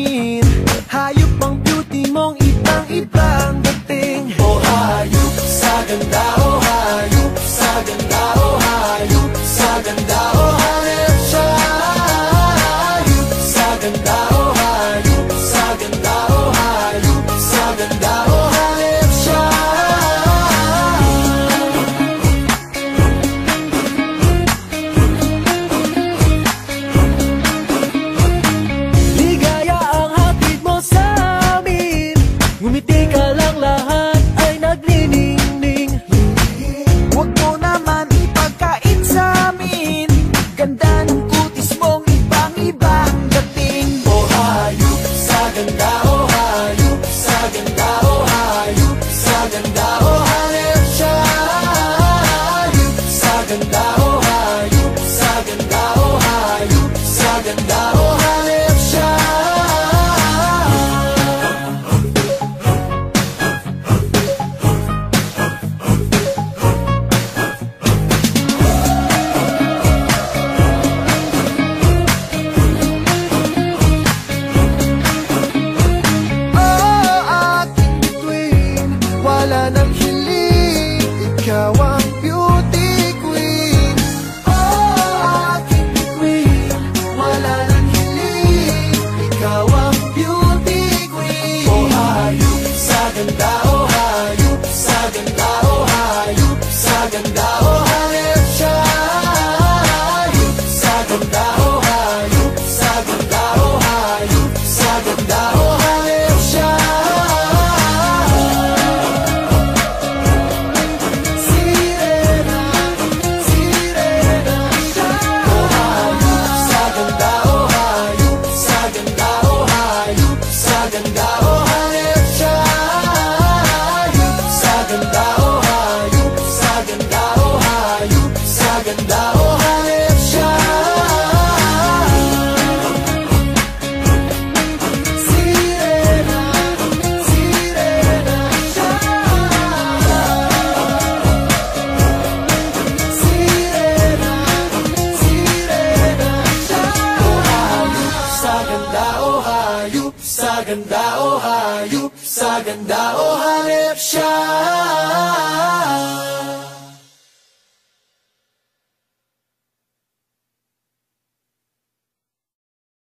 amin. Hayop ang beauty mong ibang-ibang dating. O hayop sa ganda, o hayop sa ganda, o hayop sa ganda, o hanip siya. Hayop sa ganda, o hayop sa ganda, o hayop sa ganda, o hanip siya. Ligaya ang hatid mo sa amin. Ngumiti ka lang, lahat ay nagniningning. Huwag mo naman ipagkait sa amin. Ganda ng kutis mong ibang-ibang dating. O hayop sa ganda, o hayop sa ganda, o hayop sa ganda, o hanip siya. Hayop sa ganda, o hayop sa ganda, o hayop sa ganda, o hanip siya. Oh, aking bituin, wala nang hiling. Ikaw ang beauty queen. Oh, aking bituin, wala nang hiling. Ikaw ang beauty queen. O hayop sa ganda, o hayop sa ganda, o hayop sa ganda, o hanip siya. Hayop sa ganda, o hayop sa ganda, o hayop sa ganda, o hanip siya. Sirena, sirena siya. O hayop sa ganda, o hayop sa ganda, o hayop sa ganda, o hanip siya. Hayop sa ganda, o hayop sa ganda, o hayop sa ganda, o hanip siya. Sirena, sirena siya. Sirena, sirena siya. Sa ganda, o hayop sa ganda, o hayop sa ganda, o hanip siya.